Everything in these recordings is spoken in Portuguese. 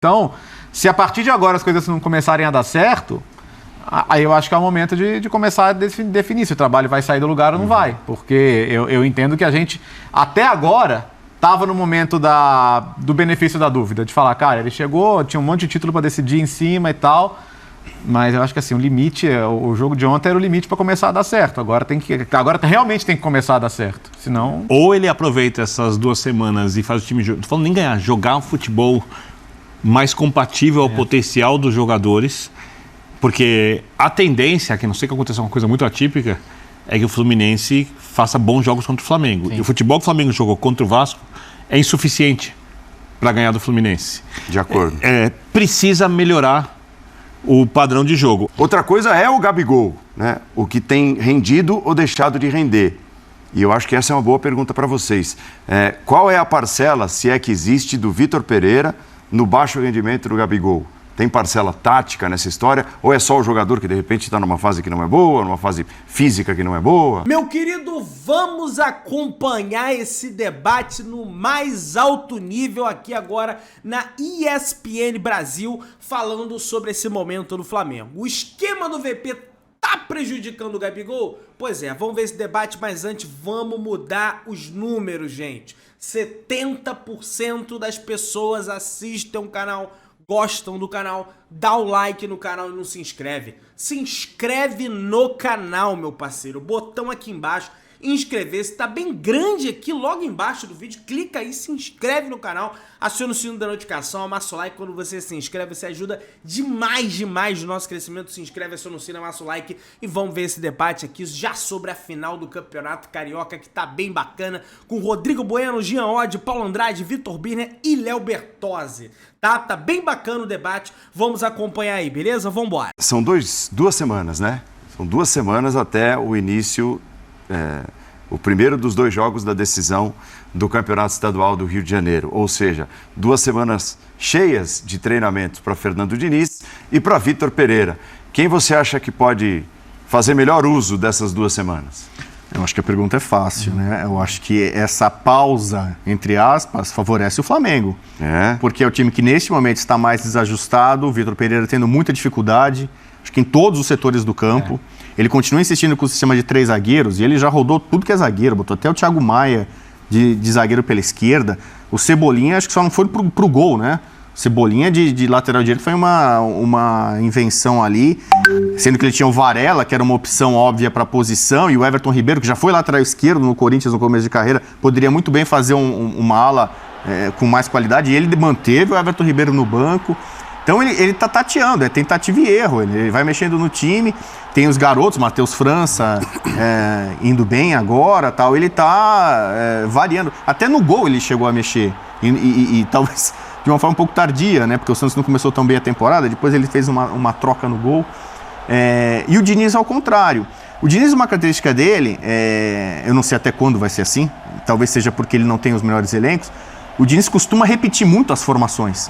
Então, se a partir de agora as coisas não começarem a dar certo, aí eu acho que é o momento de começar a definir se o trabalho vai sair do lugar ou não vai. Porque eu entendo que a gente, até agora, estava no momento do benefício da dúvida, de falar, cara, ele chegou, tinha um monte de título para decidir em cima e tal, mas eu acho que assim, o jogo de ontem era o limite para começar a dar certo. Agora realmente tem que começar a dar certo, senão... Ou ele aproveita essas 2 semanas e faz o time... Não tô falando nem ganhar, jogar um futebol mais compatível ao potencial dos jogadores, porque a tendência, que não sei que aconteça uma coisa muito atípica, é que o Fluminense faça bons jogos contra o Flamengo. Sim. E o futebol que o Flamengo jogou contra o Vasco é insuficiente para ganhar do Fluminense. De acordo. Precisa melhorar o padrão de jogo. Outra coisa é o Gabigol, né? O que tem rendido ou deixado de render. E eu acho que essa é uma boa pergunta para vocês. Qual é a parcela, se é que existe, do Vitor Pereira no baixo rendimento do Gabigol? Tem parcela tática nessa história? Ou é só o jogador que de repente está numa fase que não é boa, numa fase física que não é boa? Meu querido, vamos acompanhar esse debate no mais alto nível aqui agora na ESPN Brasil, falando sobre esse momento do Flamengo. O esquema do VP tá prejudicando o Gabigol? Pois é, vamos ver esse debate, mas antes vamos mudar os números, gente. 70% das pessoas assistem o canal, gostam do canal, dá o like no canal e não se inscreve. Se inscreve no canal, meu parceiro. Botão aqui embaixo, inscrever-se, tá bem grande aqui logo embaixo do vídeo. Clica aí, se inscreve no canal, aciona o sino da notificação, amassa o like. Quando você se inscreve, você ajuda demais no nosso crescimento. Se inscreve, aciona o sino, amassa o like e vamos ver esse debate aqui já sobre a final do Campeonato Carioca, que tá bem bacana, com Rodrigo Bueno, Jean Oddi, Paulo Andrade, Vitor Birner e Léo Bertozzi. Tá bem bacana o debate, vamos acompanhar aí, beleza? Vambora. São 2 semanas, né? São 2 semanas até o início, o primeiro dos 2 jogos da decisão do Campeonato Estadual do Rio de Janeiro. Ou seja, 2 semanas cheias de treinamentos para Fernando Diniz e para Vitor Pereira. Quem você acha que pode fazer melhor uso dessas 2 semanas? Eu acho que a pergunta é fácil, né? Eu acho que essa pausa, entre aspas, favorece o Flamengo. Porque é o time que neste momento está mais desajustado, o Vitor Pereira tendo muita dificuldade, acho que em todos os setores do campo. Ele continua insistindo com o sistema de 3 zagueiros e ele já rodou tudo que é zagueiro, botou até o Thiago Maia de zagueiro pela esquerda. O Cebolinha acho que só não foi pro gol, né? Cebolinha de lateral direito foi uma invenção ali, sendo que ele tinha o Varela, que era uma opção óbvia para a posição, e o Everton Ribeiro, que já foi lateral esquerdo no Corinthians no começo de carreira, poderia muito bem fazer uma ala com mais qualidade, e ele manteve o Everton Ribeiro no banco. Então ele tá tateando, é tentativa e erro, ele vai mexendo no time, tem os garotos, Matheus França indo bem agora, tal, ele tá variando. Até no gol ele chegou a mexer, e talvez de uma forma um pouco tardia, né? Porque o Santos não começou tão bem a temporada, depois ele fez uma troca no gol. E o Diniz ao contrário. O Diniz, uma característica dele, eu não sei até quando vai ser assim, talvez seja porque ele não tem os melhores elencos, o Diniz costuma repetir muito as formações.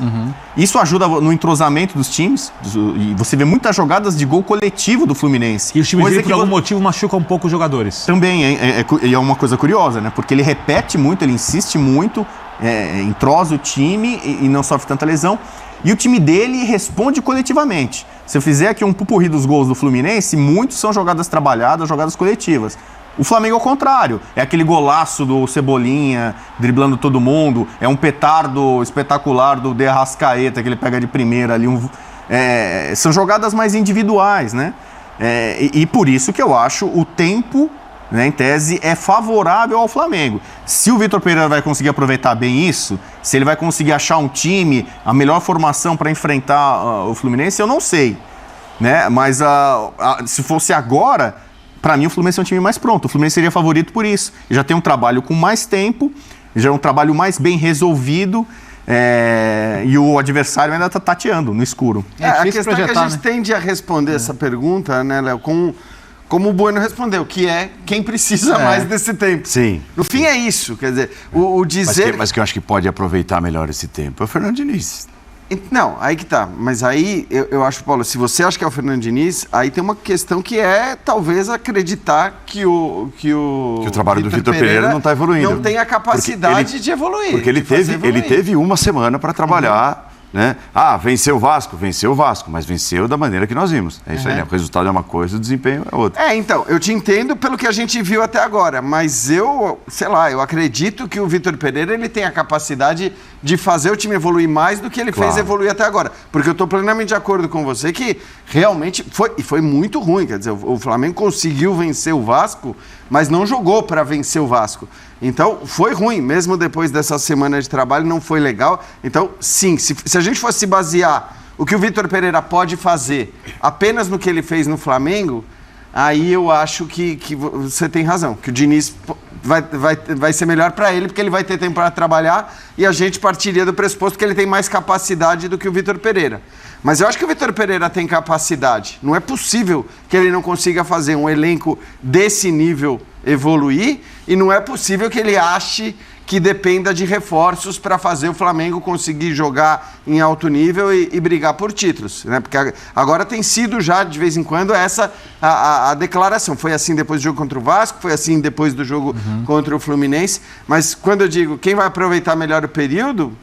Isso ajuda no entrosamento dos times, e você vê muitas jogadas de gol coletivo do Fluminense. E os times dele, por algum motivo, machucam um pouco os jogadores. Também, é uma coisa curiosa, né? Porque ele repete muito, ele insiste muito, entrosa o time e não sofre tanta lesão. E o time dele responde coletivamente. Se eu fizer aqui um pupurri dos gols do Fluminense, muitos são jogadas trabalhadas, jogadas coletivas. O Flamengo ao contrário, é aquele golaço do Cebolinha, driblando todo mundo, é um petardo espetacular do De Arrascaeta, que ele pega de primeira ali. São jogadas mais individuais, né? E por isso que eu acho o tempo, né, em tese, é favorável ao Flamengo. Se o Vitor Pereira vai conseguir aproveitar bem isso, se ele vai conseguir achar um time, a melhor formação para enfrentar o Fluminense, eu não sei, né? Mas se fosse agora, para mim o Fluminense é um time mais pronto. O Fluminense seria favorito por isso. Já tem um trabalho com mais tempo, já é um trabalho mais bem resolvido, e o adversário ainda está tateando no escuro. A questão é que a gente tende a responder essa pergunta, né, Léo, como o Bueno respondeu, que é quem precisa mais desse tempo. Sim. No fim é isso, quer dizer, o dizer... Mas que eu acho que pode aproveitar melhor esse tempo é o Fernando Diniz. Não, aí que tá. Mas aí eu acho, Paulo, se você acha que é o Fernando Diniz, aí tem uma questão que é talvez acreditar que o trabalho do Vitor Pereira não está evoluindo. Não tem a capacidade de evoluir. Porque ele teve uma semana para trabalhar né? Ah, venceu o Vasco, mas venceu da maneira que nós vimos. É isso aí, né? O resultado é uma coisa, o desempenho é outra. Então, eu te entendo pelo que a gente viu até agora, mas eu acredito que o Vitor Pereira ele tem a capacidade de fazer o time evoluir mais do que ele fez evoluir até agora. Porque eu estou plenamente de acordo com você que realmente foi muito ruim. Quer dizer, o Flamengo conseguiu vencer o Vasco, mas não jogou para vencer o Vasco. Então, foi ruim, mesmo depois dessa semana de trabalho, não foi legal. Então, sim, se a gente fosse vai o que o Vitor Pereira pode fazer apenas no que ele fez no Flamengo, aí eu acho que você tem razão, que o Diniz vai ser melhor para ele, porque ele vai ter tempo para trabalhar e a gente partiria do pressuposto que ele tem mais capacidade do que o Vitor Pereira. Mas eu acho que o Vitor Pereira tem capacidade. Não é possível que ele não consiga fazer um elenco desse nível evoluir e não é possível que ele ache que dependa de reforços para fazer o Flamengo conseguir jogar em alto nível e brigar por títulos, né? Porque agora tem sido já, de vez em quando, essa a declaração. Foi assim depois do jogo contra o Vasco, foi assim depois do jogo contra o Fluminense, mas quando eu digo quem vai aproveitar melhor o período,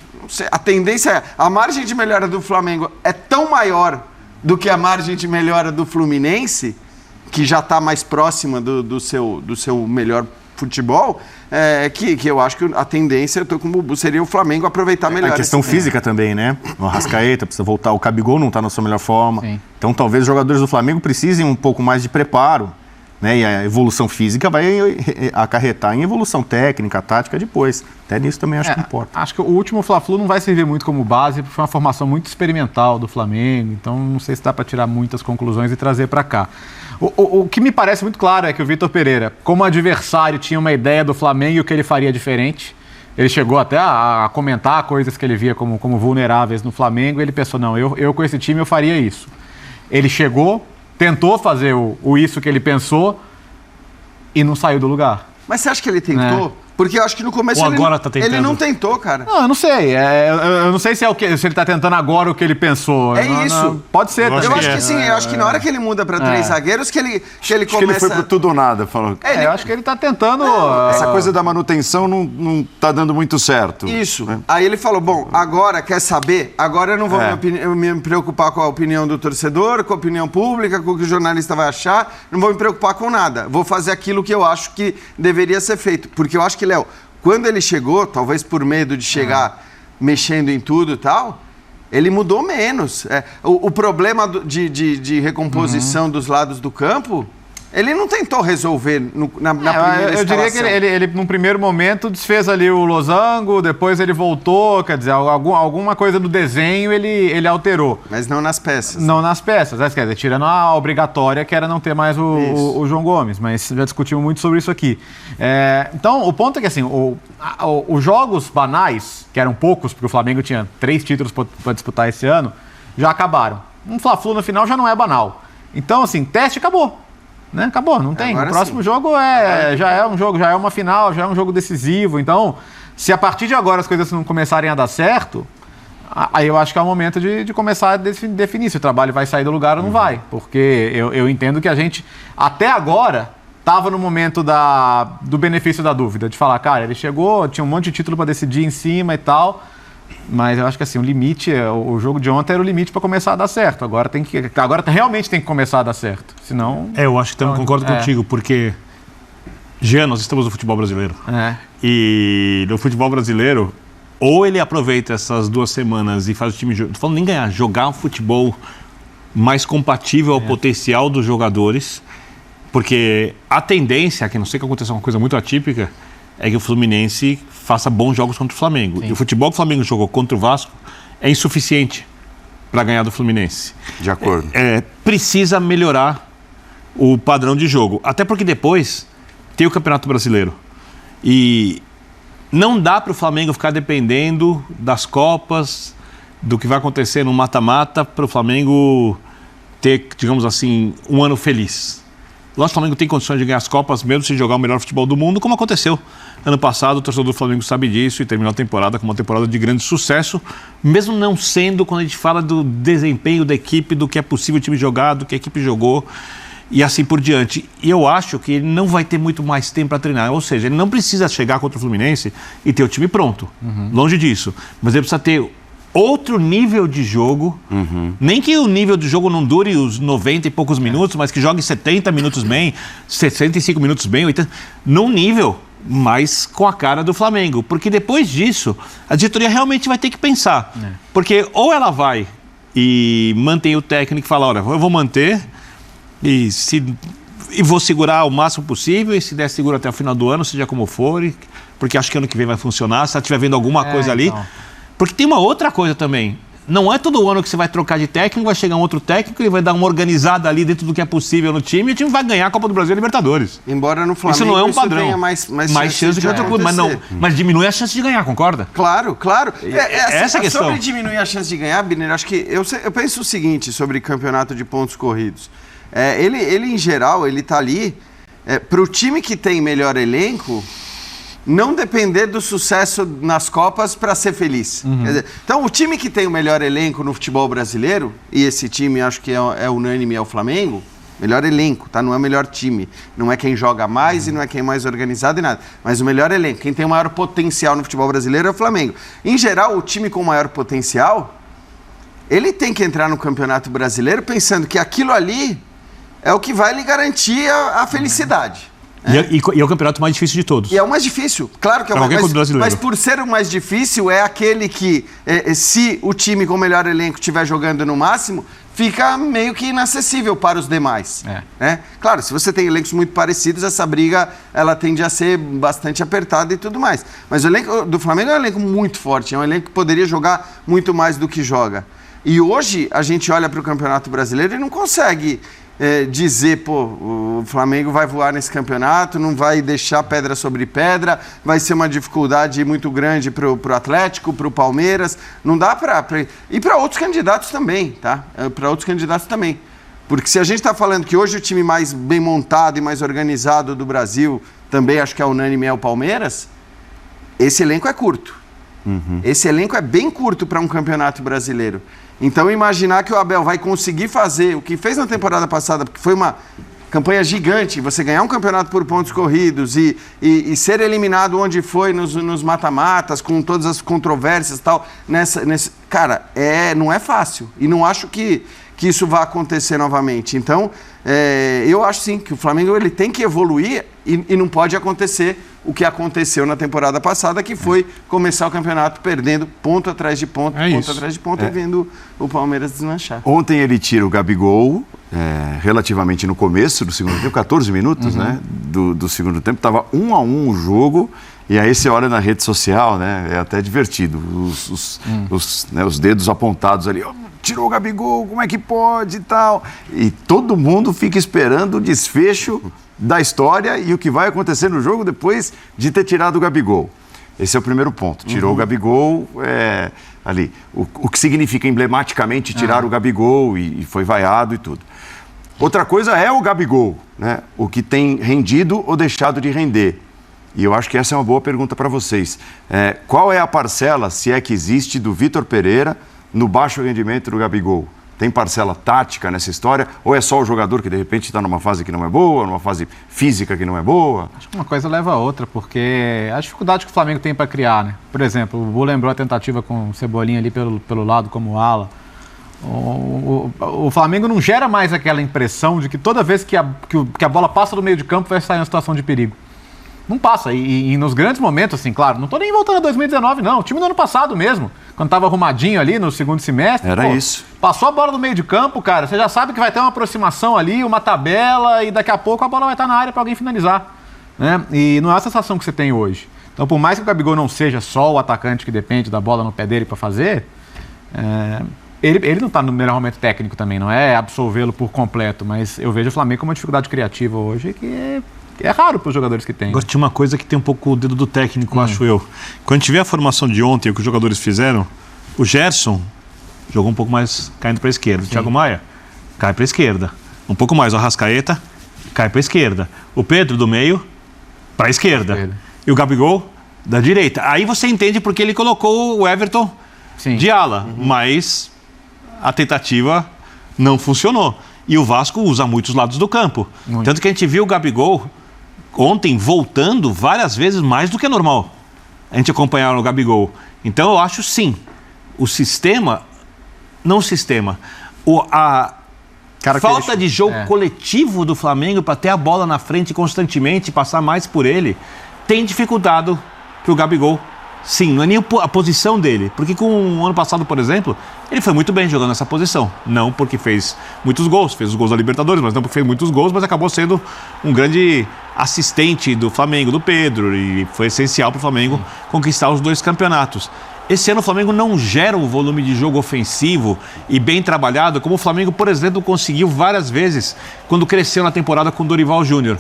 a tendência é, a margem de melhora do Flamengo é tão maior do que a margem de melhora do Fluminense, que já está mais próxima do seu melhor futebol, que eu acho que a tendência, eu tô com o Bubu, seria o Flamengo aproveitar melhor. A questão física também, né? O Arrascaeta precisa voltar, o Gabigol não está na sua melhor forma. Sim. Então talvez os jogadores do Flamengo precisem um pouco mais de preparo, né? E a evolução física vai acarretar em evolução técnica, tática depois. Até nisso também acho que importa. Acho que o último Fla-Flu não vai servir muito como base, porque foi uma formação muito experimental do Flamengo, então não sei se dá para tirar muitas conclusões e trazer para cá. O que me parece muito claro é que o Vitor Pereira, como adversário, tinha uma ideia do Flamengo e o que ele faria diferente. Ele chegou até a comentar coisas que ele via como vulneráveis no Flamengo e ele pensou, não, eu com esse time eu faria isso. Ele chegou, tentou fazer isso que ele pensou e não saiu do lugar. Mas você acha que ele tentou? Porque eu acho que no começo ele não tentou, cara. Não, eu não sei. Eu não sei se ele tá tentando agora o que ele pensou. Isso. Pode ser. Eu acho que sim. Eu acho que na hora que ele muda para 3 zagueiros, que ele começa... que ele foi pro tudo ou nada, falou. Eu acho que ele tá tentando... Essa coisa da manutenção não tá dando muito certo. Isso. Aí ele falou, bom, agora, quer saber? Agora eu não vou me preocupar com a opinião do torcedor, com a opinião pública, com o que o jornalista vai achar. Não vou me preocupar com nada. Vou fazer aquilo que eu acho que deveria ser feito. Porque eu acho que, Léo, quando ele chegou, talvez por medo de chegar mexendo em tudo e tal, ele mudou menos. O problema de recomposição dos lados do campo, ele não tentou resolver na primeira escalação. Eu diria que ele, num primeiro momento, desfez ali o losango, depois ele voltou, quer dizer, alguma coisa do desenho ele alterou. Mas não nas peças. Não nas peças, quer dizer, tirando a obrigatória, que era não ter mais o João Gomes, mas já discutimos muito sobre isso aqui. Então, o ponto é que, assim, os jogos banais, que eram poucos, porque o Flamengo tinha 3 títulos para disputar esse ano, já acabaram. Um Fla-Flu no final já não é banal. Então, assim, teste acabou. Né? Acabou, não tem. Agora o próximo jogo já é um jogo, já é uma final, já é um jogo decisivo. Então, se a partir de agora as coisas não começarem a dar certo, aí eu acho que é o momento de começar a definir se o trabalho vai sair do lugar ou não vai. Porque eu entendo que a gente, até agora, estava no momento do benefício da dúvida, de falar, cara, ele chegou, tinha um monte de título para decidir em cima e tal. Mas eu acho que assim, o limite, o jogo de ontem era o limite para começar a dar certo. Agora realmente tem que começar a dar certo. Senão. Eu acho que também concordo contigo, porque já nós estamos no futebol brasileiro. E no futebol brasileiro, ou ele aproveita essas 2 semanas e faz o time. Não tô falando nem ganhar, jogar um futebol mais compatível ao potencial dos jogadores. Porque a tendência, que não sei que aconteça uma coisa muito atípica, é que o Fluminense faça bons jogos contra o Flamengo. Sim. E o futebol que o Flamengo jogou contra o Vasco é insuficiente para ganhar do Fluminense. De acordo. Precisa melhorar o padrão de jogo. Até porque depois tem o Campeonato Brasileiro. E não dá para o Flamengo ficar dependendo das Copas, do que vai acontecer no mata-mata, para o Flamengo ter, digamos assim, um ano feliz. Lógico que o Flamengo tem condições de ganhar as Copas, mesmo sem jogar o melhor futebol do mundo, como aconteceu ano passado. O torcedor do Flamengo sabe disso e terminou a temporada com uma temporada de grande sucesso, mesmo não sendo, quando a gente fala do desempenho da equipe, do que é possível o time jogar, do que a equipe jogou e assim por diante. E eu acho que ele não vai ter muito mais tempo para treinar, ou seja, ele não precisa chegar contra o Fluminense e ter o time pronto, longe disso, mas ele precisa ter outro nível de jogo. Nem que o nível de jogo não dure os 90 e poucos minutos, mas que jogue 70 minutos bem, 65 minutos bem, 80, num nível mais com a cara do Flamengo. Porque depois disso, a diretoria realmente vai ter que pensar. Porque ou ela vai e mantém o técnico e fala, olha, eu vou manter e vou segurar o máximo possível, e se der seguro até o final do ano, seja como for, porque acho que ano que vem vai funcionar, se ela estiver vendo alguma coisa ali. Então. Porque tem uma outra coisa também. Não é todo ano que você vai trocar de técnico, vai chegar um outro técnico, ele vai dar uma organizada ali dentro do que é possível no time, e o time vai ganhar a Copa do Brasil e a Libertadores. Embora no Flamengo isso não é um padrão. Tenha mais chance de outra coisa, mas diminui a chance de ganhar, concorda? Claro. Essa questão. Sobre diminuir a chance de ganhar, Biner, acho que eu penso o seguinte sobre campeonato de pontos corridos. Ele em geral, ele tá ali para o time que tem melhor elenco não depender do sucesso nas Copas para ser feliz. Quer dizer, então, o time que tem o melhor elenco no futebol brasileiro, e esse time acho que é unânime, é o Flamengo, melhor elenco, tá? Não é o melhor time. Não é quem joga mais e não é quem é mais organizado e nada. Mas o melhor elenco, quem tem o maior potencial no futebol brasileiro é o Flamengo. Em geral, o time com maior potencial, ele tem que entrar no Campeonato Brasileiro pensando que aquilo ali é o que vai lhe garantir a felicidade. E é o campeonato mais difícil de todos. E é o mais difícil, claro que é o mais difícil. Mas por ser o mais difícil, é aquele que, se o time com o melhor elenco estiver jogando no máximo, fica meio que inacessível para os demais. Claro, se você tem elencos muito parecidos, essa briga ela tende a ser bastante apertada e tudo mais. Mas o elenco do Flamengo é um elenco muito forte, é um elenco que poderia jogar muito mais do que joga. E hoje a gente olha para o Campeonato Brasileiro e não consegue dizer, o Flamengo vai voar nesse campeonato, não vai deixar pedra sobre pedra, vai ser uma dificuldade muito grande para o Atlético, para o Palmeiras, não dá e para outros candidatos também, tá? Para outros candidatos também. Porque se a gente está falando que hoje o time mais bem montado e mais organizado do Brasil, também acho que é unânime, é o Palmeiras, esse elenco é curto. Esse elenco é bem curto para um campeonato brasileiro. Então, imaginar que o Abel vai conseguir fazer o que fez na temporada passada, porque foi uma campanha gigante, você ganhar um campeonato por pontos corridos e ser eliminado onde foi nos mata-matas, com todas as controvérsias e tal, cara, não é fácil. E não acho que isso vai acontecer novamente. Então, eu acho sim que o Flamengo ele tem que evoluir e não pode acontecer o que aconteceu na temporada passada, que foi começar o campeonato perdendo ponto atrás de ponto, atrás de ponto, e vendo o Palmeiras deslanchar. Ontem ele tira o Gabigol, relativamente no começo do segundo tempo, 14 minutos, né, do segundo tempo, estava 1-1 o jogo, e aí você olha na rede social, né, é até divertido, os dedos apontados ali, tirou o Gabigol, como é que pode e tal, e todo mundo fica esperando o desfecho da história e o que vai acontecer no jogo depois de ter tirado o Gabigol. Esse é o primeiro ponto. Tirou o Gabigol, ali. O que significa emblematicamente tirar o Gabigol e foi vaiado e tudo. Outra coisa é o Gabigol, né? O que tem rendido ou deixado de render. E eu acho que essa é uma boa pergunta para vocês. Qual é a parcela, se é que existe, do Vitor Pereira no baixo rendimento do Gabigol? Tem parcela tática nessa história? Ou é só o jogador que, de repente, está numa fase que não é boa, numa fase física que não é boa? Acho que uma coisa leva a outra, porque a dificuldade que o Flamengo tem para criar, né? Por exemplo, o Bu lembrou a tentativa com o Cebolinha ali pelo lado como ala. O Flamengo não gera mais aquela impressão de que toda vez que a bola passa do meio de campo vai sair em uma situação de perigo. Não passa. E nos grandes momentos, assim, claro, não estou nem voltando a 2019, não. O time do ano passado mesmo, quando estava arrumadinho ali no segundo semestre. Era isso. Passou a bola no meio de campo, cara, você já sabe que vai ter uma aproximação ali, uma tabela, e daqui a pouco a bola vai estar na área para alguém finalizar. Né? E não é a sensação que você tem hoje. Então, por mais que o Gabigol não seja só o atacante que depende da bola no pé dele para fazer, ele não está no melhor momento técnico também, não é absolvê-lo por completo, mas eu vejo o Flamengo com uma dificuldade criativa hoje que é raro para os jogadores que tem. Agora, tinha uma coisa que tem um pouco o dedo do técnico, acho eu. Quando a gente vê a formação de ontem, o que os jogadores fizeram, o Gerson jogou um pouco mais caindo para a esquerda. O Thiago Maia cai para a esquerda. Um pouco mais o Arrascaeta cai para a esquerda. O Pedro do meio para a esquerda. E o Gabigol da direita. Aí você entende porque ele colocou o Everton de ala. Mas a tentativa não funcionou. E o Vasco usa muitos lados do campo. Tanto que a gente viu o Gabigol ontem voltando várias vezes mais do que é normal a gente acompanhar o Gabigol. Então eu acho sim o sistema, não o sistema, a falta de jogo coletivo do Flamengo para ter a bola na frente constantemente, passar mais por ele, tem dificultado para o Gabigol. Sim, não é nem a posição dele, porque com o ano passado, por exemplo, ele foi muito bem jogando nessa posição. Não porque fez muitos gols, fez os gols da Libertadores, mas não porque fez muitos gols, mas acabou sendo um grande assistente do Flamengo, do Pedro, e foi essencial para o Flamengo conquistar os 2 campeonatos. Esse ano o Flamengo não gera um volume de jogo ofensivo e bem trabalhado, como o Flamengo, por exemplo, conseguiu várias vezes quando cresceu na temporada com o Dorival Júnior.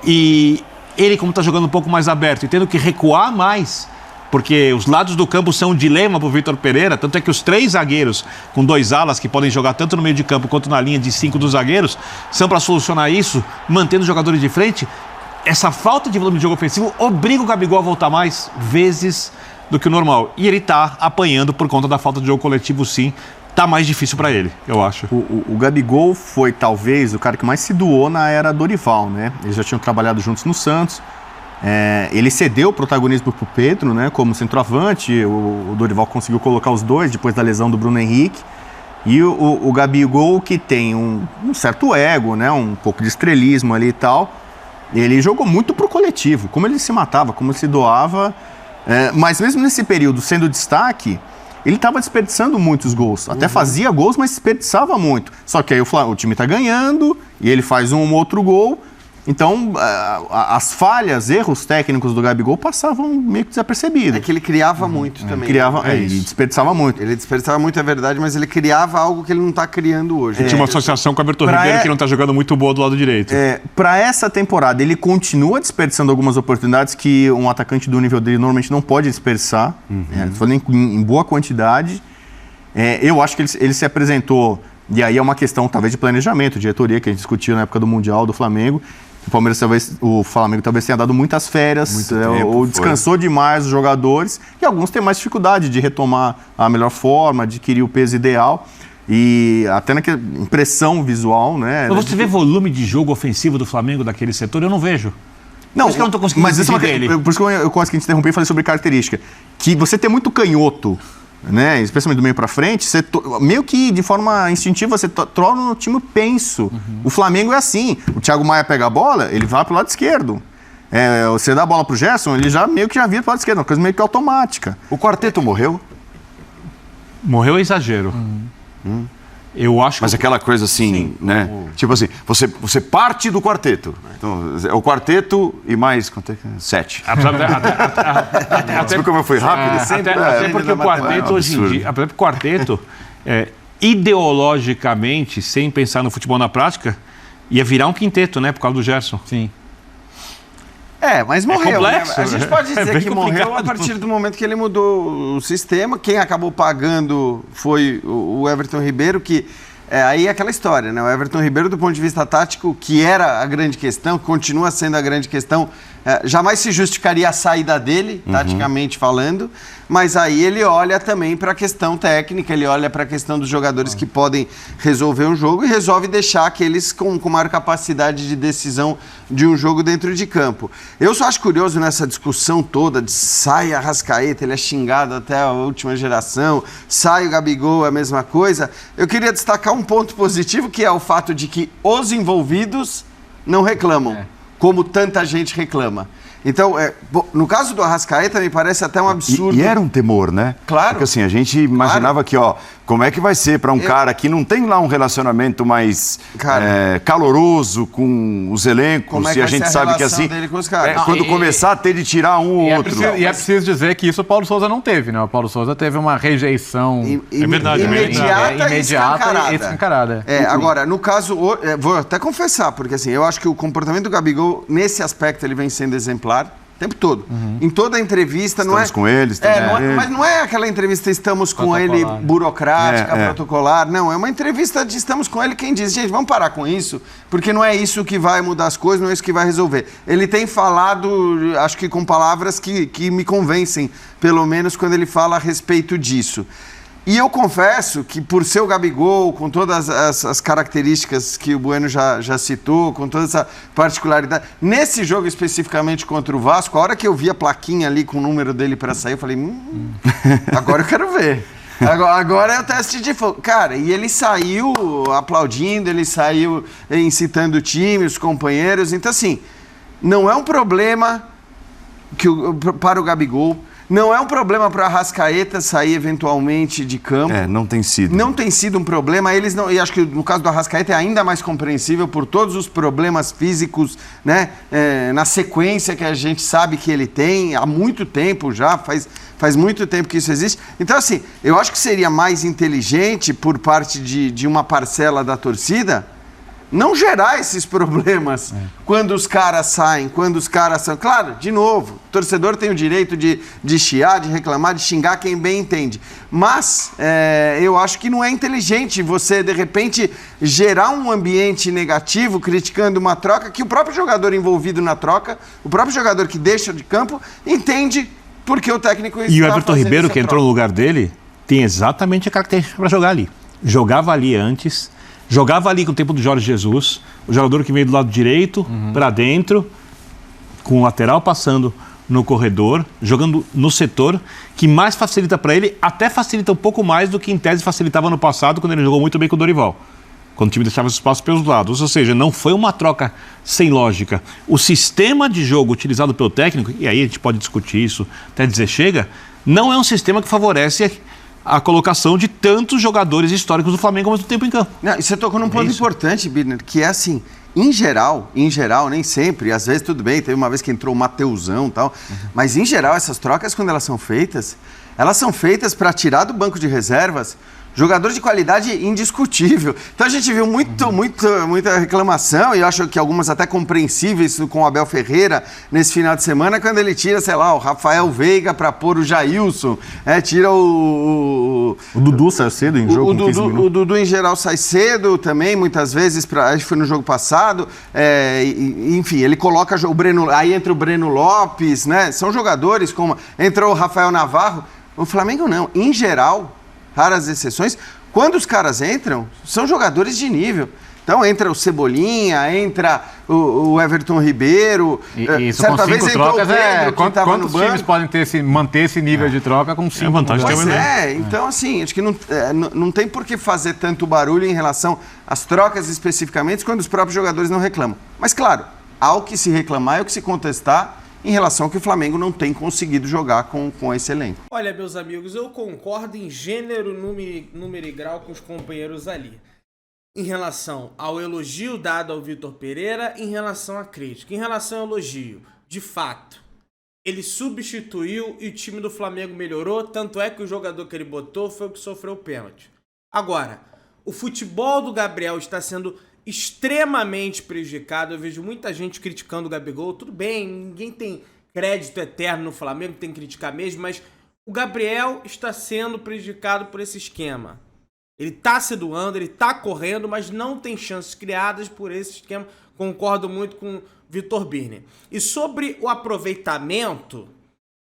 E ele, como está jogando um pouco mais aberto e tendo que recuar mais, porque os lados do campo são um dilema para o Vitor Pereira, tanto é que os 3 zagueiros com 2 alas que podem jogar tanto no meio de campo quanto na linha de 5 dos zagueiros, são para solucionar isso, mantendo os jogadores de frente. Essa falta de volume de jogo ofensivo obriga o Gabigol a voltar mais vezes do que o normal. E ele está apanhando por conta da falta de jogo coletivo, sim. Tá mais difícil para ele, eu acho. O Gabigol foi, talvez, o cara que mais se doou na era Dorival, né? Eles já tinham trabalhado juntos no Santos. Ele cedeu o protagonismo para o Pedro, né, como centroavante. O Dorival conseguiu colocar os 2 depois da lesão do Bruno Henrique. E o Gabigol, que tem um certo ego, né, um pouco de estrelismo ali e tal, ele jogou muito pro coletivo, como ele se matava, como ele se doava. Mas mesmo nesse período, sendo destaque, ele estava desperdiçando muitos gols. Até fazia gols, mas desperdiçava muito. Só que aí o time está ganhando e ele faz um outro gol. Então, as falhas, erros técnicos do Gabigol passavam meio que desapercebidos. É que ele criava muito também. Ele desperdiçava muito. Ele desperdiçava muito, é verdade, mas ele criava algo que ele não está criando hoje. Tinha uma associação com o Everton Ribeiro que não está jogando muito boa do lado direito. Para essa temporada, ele continua desperdiçando algumas oportunidades que um atacante do nível dele normalmente não pode desperdiçar. Falando em boa quantidade. Eu acho que ele se apresentou, e aí é uma questão talvez de planejamento, diretoria, que a gente discutiu na época do Mundial do Flamengo. O Flamengo talvez tenha dado muitas férias, ou descansou demais os jogadores, e alguns têm mais dificuldade de retomar a melhor forma, adquirir o peso ideal, e até naquela impressão visual, né? Mas você vê volume de jogo ofensivo do Flamengo daquele setor? Eu não vejo. Não, por isso que eu não estou conseguindo entender dele. Por isso que eu consegui te interromper e falei sobre característica. Que você ter muito canhoto, né, especialmente do meio para frente, meio que de forma instintiva você torna o time penso. O Flamengo é assim. O Thiago Maia pega a bola, ele vai pro lado esquerdo. Você dá a bola pro Gerson, ele já meio que já vira pro lado esquerdo, uma coisa meio que automática. O quarteto morreu? Morreu é exagero. Eu acho. Mas aquela coisa assim, né? Tipo assim, você parte do quarteto. Então, é o quarteto e mais 7. Sabe como eu fui rápido? Até porque o quarteto hoje em dia, até porque o quarteto, ideologicamente, sem pensar no futebol na prática, ia virar um quinteto, né? Por causa do Gerson. Sim. Mas morreu. Complexo, né? A gente pode dizer que morreu complicado. a partir do momento que ele mudou o sistema. Quem acabou pagando foi o Everton Ribeiro, que aí é aquela história, né? O Everton Ribeiro, do ponto de vista tático, que era a grande questão, continua sendo a grande questão, jamais se justificaria a saída dele, taticamente falando, mas aí ele olha também para a questão técnica, ele olha para a questão dos jogadores que podem resolver um jogo e resolve deixar aqueles com maior capacidade de decisão de um jogo dentro de campo. Eu só acho curioso nessa discussão toda de sai Arrascaeta, ele é xingado até a última geração, sai o Gabigol, é a mesma coisa. Eu queria destacar um ponto positivo, que é o fato de que os envolvidos não reclamam, como tanta gente reclama. Então, no caso do Arrascaeta, me parece até um absurdo. E era um temor, né? Claro. Porque assim, a gente imaginava que, como é que vai ser para um cara que não tem lá um relacionamento mais caloroso com os elencos, e a gente sabe que assim, dele com os caras? quando começar a ter de tirar um ou outro. E é preciso dizer que isso o Paulo Sousa não teve, né? O Paulo Sousa teve uma rejeição imediata e escancarada. Agora, no caso, vou até confessar, porque assim, eu acho que o comportamento do Gabigol, nesse aspecto, ele vem sendo exemplar. O tempo todo. Em toda a entrevista, estamos com eles, mas não é aquela entrevista estamos com ele burocrática, protocolar. Não, é uma entrevista de estamos com ele, quem diz, gente, vamos parar com isso, porque não é isso que vai mudar as coisas, não é isso que vai resolver. Ele tem falado, acho que com palavras que me convencem, pelo menos quando ele fala a respeito disso. E eu confesso que, por ser o Gabigol, com todas as características que o Bueno já citou, com toda essa particularidade, nesse jogo especificamente contra o Vasco, a hora que eu vi a plaquinha ali com o número dele para sair, eu falei, agora eu quero ver. Agora é o teste de fogo. Cara, e ele saiu aplaudindo, ele saiu incitando o time, os companheiros. Então, assim, não é um problema para o Gabigol. Não é um problema para a Arrascaeta sair eventualmente de campo. Não tem sido. Não tem sido um problema. Eles não, e acho que no caso do Arrascaeta é ainda mais compreensível por todos os problemas físicos, né? Na sequência que a gente sabe que ele tem há muito tempo já, faz muito tempo que isso existe. Então, assim, eu acho que seria mais inteligente por parte de uma parcela da torcida não gerar esses problemas quando os caras saem, quando os caras são... Claro, de novo, o torcedor tem o direito de chiar, de reclamar, de xingar quem bem entende. Mas eu acho que não é inteligente você, de repente, gerar um ambiente negativo criticando uma troca que o próprio jogador envolvido na troca, o próprio jogador que deixa de campo, entende porque o técnico está E o Everton Ribeiro, que troca. entrou no lugar dele, tem exatamente a característica para jogar ali. Jogava ali antes... Jogava ali com o tempo do Jorge Jesus, o jogador que veio do lado direito, para dentro, com o lateral passando no corredor, jogando no setor, que mais facilita para ele, até facilita um pouco mais do que em tese facilitava no passado, quando ele jogou muito bem com o Dorival. Quando o time deixava espaço pelos lados. Ou seja, não foi uma troca sem lógica. O sistema de jogo utilizado pelo técnico, e aí a gente pode discutir isso até dizer chega, não é um sistema que favorece a colocação de tantos jogadores históricos do Flamengo ao mesmo tempo em campo. Não, e você tocou num ponto importante, Birner, que é assim, em geral, nem sempre, às vezes tudo bem, teve uma vez que entrou o Mateusão e tal, mas em geral essas trocas, quando elas são feitas para tirar do banco de reservas jogador de qualidade indiscutível. Então a gente viu muita reclamação, e eu acho que algumas até compreensíveis com o Abel Ferreira nesse final de semana, quando ele tira, sei lá, o Rafael Veiga para pôr o Jailson, tira o Dudu saiu cedo em jogo. O Dudu em geral sai cedo também, muitas vezes, acho que foi no jogo passado, enfim, ele coloca o Breno, aí entra o Breno Lopes, né? São jogadores como, entrou o Rafael Navarro, o Flamengo não, em geral, raras exceções, quando os caras entram, são jogadores de nível. Então entra o Cebolinha, entra o Everton Ribeiro. E isso com 5 trocas quantos times podem manter esse nível de troca com 5 vantagem trocas? Então assim, acho que não tem por que fazer tanto barulho em relação às trocas especificamente quando os próprios jogadores não reclamam. Mas claro, há o que se reclamar e o que se contestar em relação ao que o Flamengo não tem conseguido jogar com esse elenco. Olha, meus amigos, eu concordo em gênero, número e grau com os companheiros ali. Em relação ao elogio dado ao Vitor Pereira, em relação à crítica. Em relação ao elogio, de fato, ele substituiu e o time do Flamengo melhorou, tanto é que o jogador que ele botou foi o que sofreu o pênalti. Agora, o futebol do Gabriel está sendo extremamente prejudicado. Eu vejo muita gente criticando o Gabigol. Tudo bem, ninguém tem crédito eterno no Flamengo, tem que criticar mesmo, mas o Gabriel está sendo prejudicado por esse esquema. Ele está se doando, ele está correndo, mas não tem chances criadas por esse esquema. Concordo muito com o Vitor Birner. E sobre o aproveitamento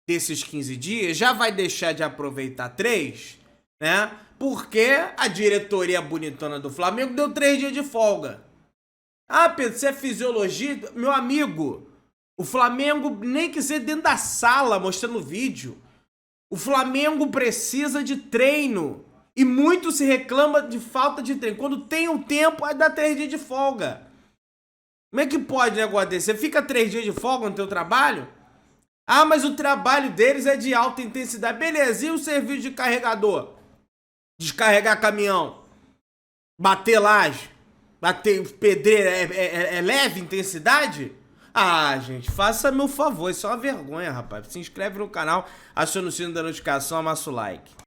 desses 15 dias, já vai deixar de aproveitar 3, né? Porque a diretoria bonitona do Flamengo deu 3 dias de folga. Ah, Pedro, você é fisiologia? Meu amigo, o Flamengo, nem que seja dentro da sala, mostrando vídeo, o Flamengo precisa de treino. E muito se reclama de falta de treino. Quando tem um tempo, aí dá 3 dias de folga. Como é que pode um negócio desse? Você fica 3 dias de folga no teu trabalho? Ah, mas o trabalho deles é de alta intensidade. Beleza, e o serviço de carregador? Descarregar caminhão, bater laje, bater pedreira, é leve intensidade? Ah, gente, faça meu favor, isso é uma vergonha, rapaz. Se inscreve no canal, aciona o sino da notificação, amassa o like.